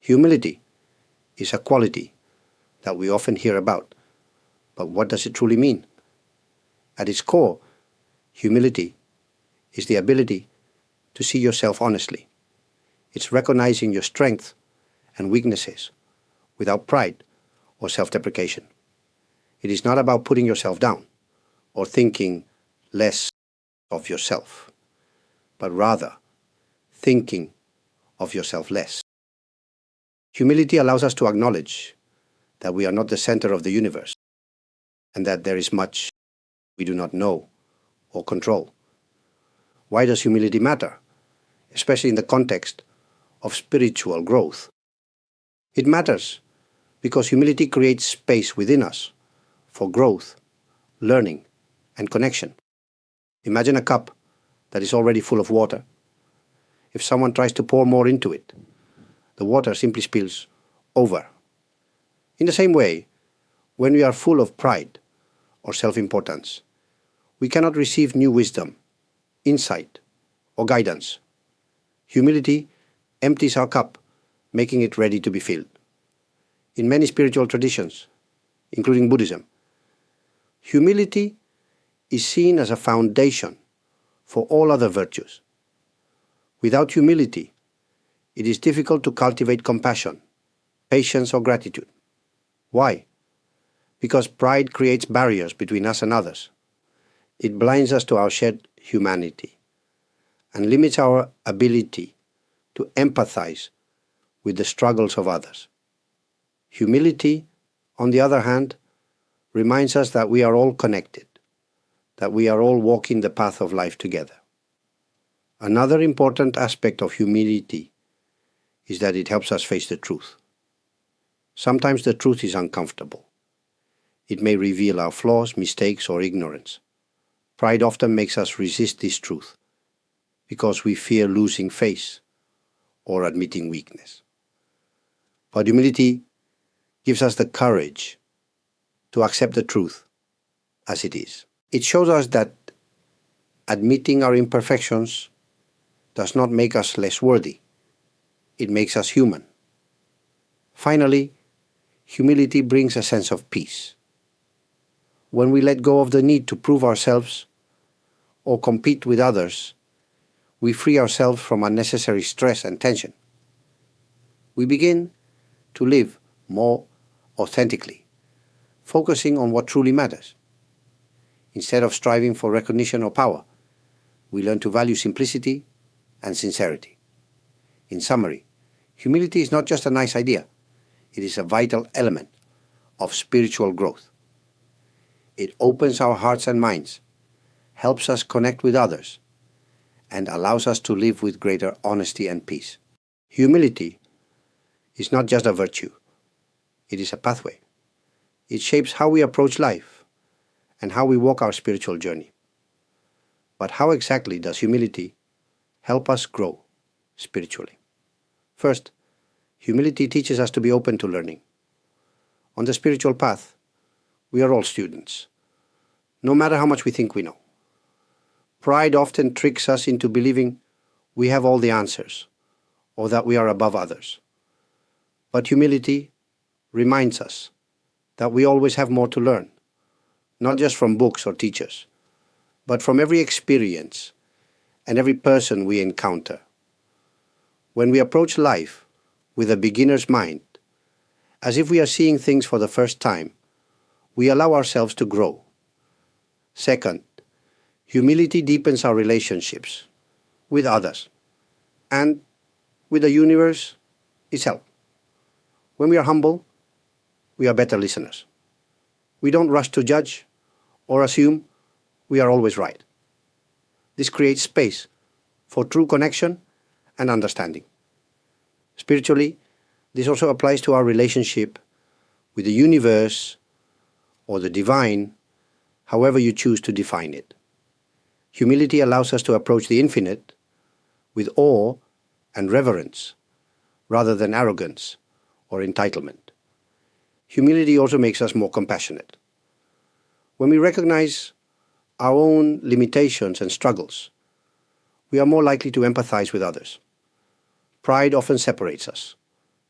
Humility is a quality that we often hear about, but what does it truly mean? At its core, humility is the ability to see yourself honestly. It's recognizing your strengths and weaknesses without pride or self-deprecation. It is not about putting yourself down or thinking less of yourself, but rather thinking of yourself less. Humility allows us to acknowledge that we are not the center of the universe and that there is much we do not know or control. Why does humility matter, especially in the context of spiritual growth? It matters because humility creates space within us for growth, learning, and connection. Imagine a cup that is already full of water. If someone tries to pour more into it, the water simply spills over. In the same way, when we are full of pride or self-importance, we cannot receive new wisdom, insight, or guidance. Humility empties our cup, making it ready to be filled. In many spiritual traditions, including Buddhism, humility is seen as a foundation for all other virtues. Without humility, it is difficult to cultivate compassion, patience, or gratitude. Why? Because pride creates barriers between us and others. It blinds us to our shared humanity and limits our ability to empathize with the struggles of others. Humility, on the other hand, reminds us that we are all connected, that we are all walking the path of life together. Another important aspect of humility is that it helps us face the truth. Sometimes the truth is uncomfortable. It may reveal our flaws, mistakes, or ignorance. Pride often makes us resist this truth because we fear losing face or admitting weakness. But humility gives us the courage to accept the truth as it is. It shows us that admitting our imperfections does not make us less worthy. It makes us human. Finally, humility brings a sense of peace. When we let go of the need to prove ourselves or compete with others, we free ourselves from unnecessary stress and tension. We begin to live more authentically, focusing on what truly matters. Instead of striving for recognition or power, we learn to value simplicity and sincerity. In summary, humility is not just a nice idea. It is a vital element of spiritual growth. It opens our hearts and minds, helps us connect with others, and allows us to live with greater honesty and peace. Humility is not just a virtue. It is a pathway. It shapes how we approach life and how we walk our spiritual journey. But how exactly does humility help us grow spiritually? First, humility teaches us to be open to learning. On the spiritual path, we are all students, no matter how much we think we know. Pride often tricks us into believing we have all the answers or that we are above others. But humility reminds us that we always have more to learn, not just from books or teachers, but from every experience and every person we encounter. When we approach life with a beginner's mind, as if we are seeing things for the first time, we allow ourselves to grow. Second, humility deepens our relationships with others and with the universe itself. When we are humble, we are better listeners. We don't rush to judge or assume we are always right. This creates space for true connection and understanding. Spiritually, this also applies to our relationship with the universe or the divine, however you choose to define it. Humility allows us to approach the infinite with awe and reverence, rather than arrogance or entitlement. Humility also makes us more compassionate. When we recognize our own limitations and struggles, we are more likely to empathize with others. Pride often separates us,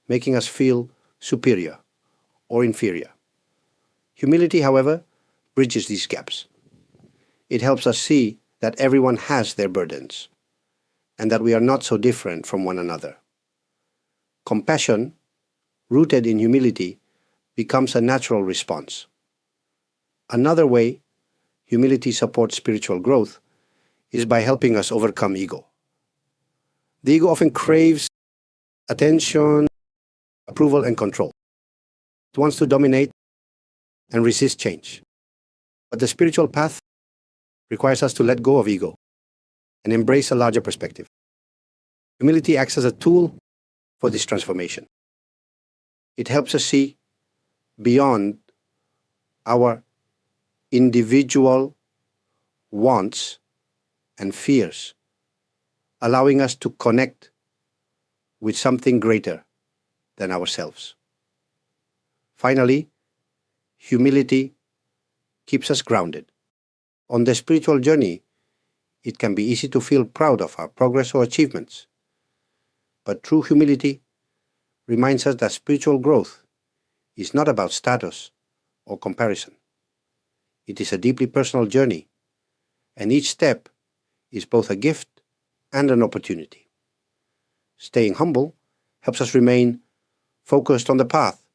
making us feel superior or inferior. Humility, however, bridges these gaps. It helps us see that everyone has their burdens, and that we are not so different from one another. Compassion, rooted in humility, becomes a natural response. Another way humility supports spiritual growth is by helping us overcome ego. The ego often craves attention, approval, and control. It wants to dominate and resist change. But the spiritual path requires us to let go of ego and embrace a larger perspective. Humility acts as a tool for this transformation. It helps us see beyond our individual wants and fears, allowing us to connect with something greater than ourselves. Finally, humility keeps us grounded. On the spiritual journey, it can be easy to feel proud of our progress or achievements. But true humility reminds us that spiritual growth is not about status or comparison. It is a deeply personal journey, and each step is both a gift and an opportunity. Staying humble helps us remain focused on the path,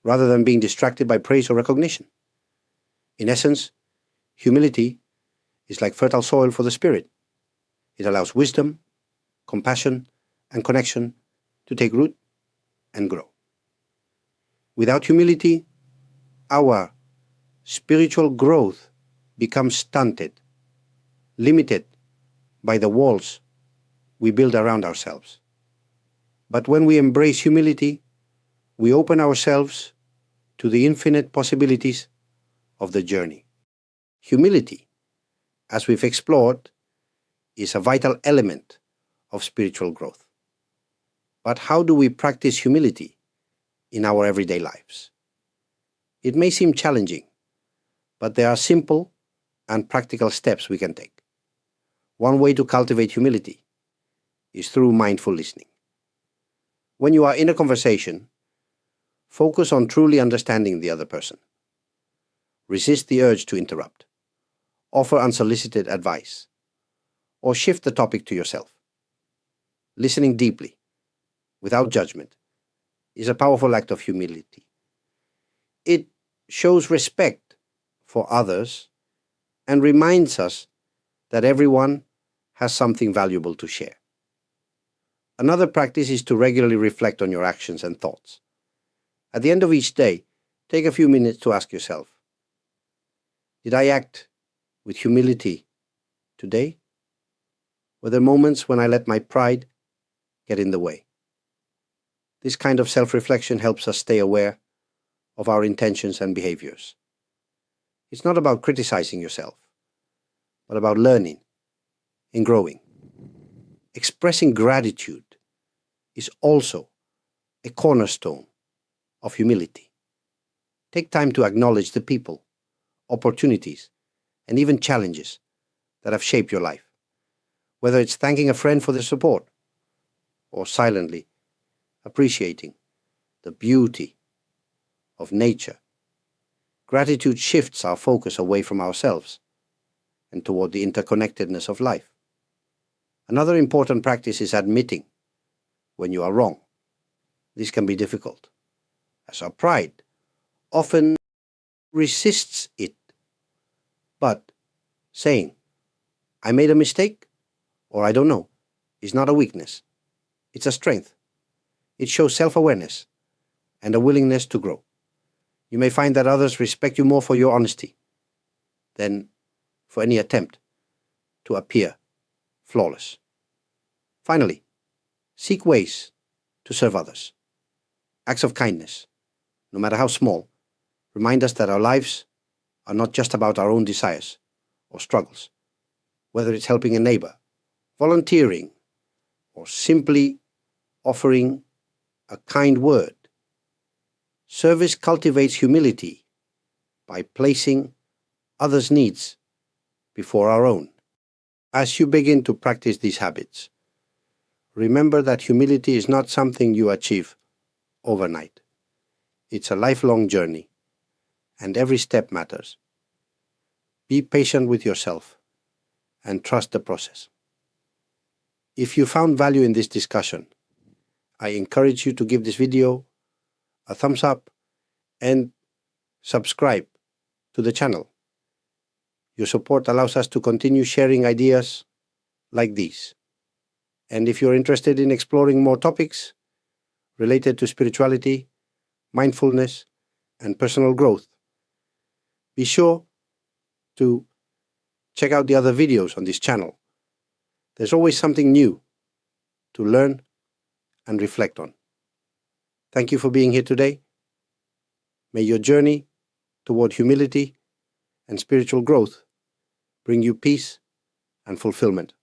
rather than being distracted by praise or recognition. In essence, humility is like fertile soil for the spirit. It allows wisdom, compassion, and connection to take root and grow. Without humility, our spiritual growth becomes stunted, limited by the walls we build around ourselves. But when we embrace humility, we open ourselves to the infinite possibilities of the journey. Humility, as we've explored, is a vital element of spiritual growth. But how do we practice humility in our everyday lives? It may seem challenging, but there are simple and practical steps we can take. One way to cultivate humility is through mindful listening. When you are in a conversation, focus on truly understanding the other person. Resist the urge to interrupt, offer unsolicited advice, or shift the topic to yourself. Listening deeply, without judgment, is a powerful act of humility. It shows respect for others and reminds us that everyone has something valuable to share. Another practice is to regularly reflect on your actions and thoughts. At the end of each day, take a few minutes to ask yourself, did I act with humility today? Were there moments when I let my pride get in the way? This kind of self-reflection helps us stay aware of our intentions and behaviors. It's not about criticizing yourself, but about learning and growing. Expressing gratitude is also a cornerstone of humility. Take time to acknowledge the people, opportunities, and even challenges that have shaped your life. Whether it's thanking a friend for their support or silently appreciating the beauty of nature, gratitude shifts our focus away from ourselves and toward the interconnectedness of life. Another important practice is admitting when you are wrong. This can be difficult, as our pride often resists it. But saying, I made a mistake, or I don't know, is not a weakness. It's a strength. It shows self-awareness and a willingness to grow. You may find that others respect you more for your honesty than for any attempt to appear flawless. Finally, seek ways to serve others. Acts of kindness, no matter how small, remind us that our lives are not just about our own desires or struggles. Whether it's helping a neighbor, volunteering, or simply offering a kind word, service cultivates humility by placing others' needs before our own. As you begin to practice these habits, remember that humility is not something you achieve overnight. It's a lifelong journey, and every step matters. Be patient with yourself and trust the process. If you found value in this discussion, I encourage you to give this video a thumbs up and subscribe to the channel. Your support allows us to continue sharing ideas like these. And if you're interested in exploring more topics related to spirituality, mindfulness, and personal growth, be sure to check out the other videos on this channel. There's always something new to learn and reflect on. Thank you for being here today. May your journey toward humility and spiritual growth bring you peace and fulfillment.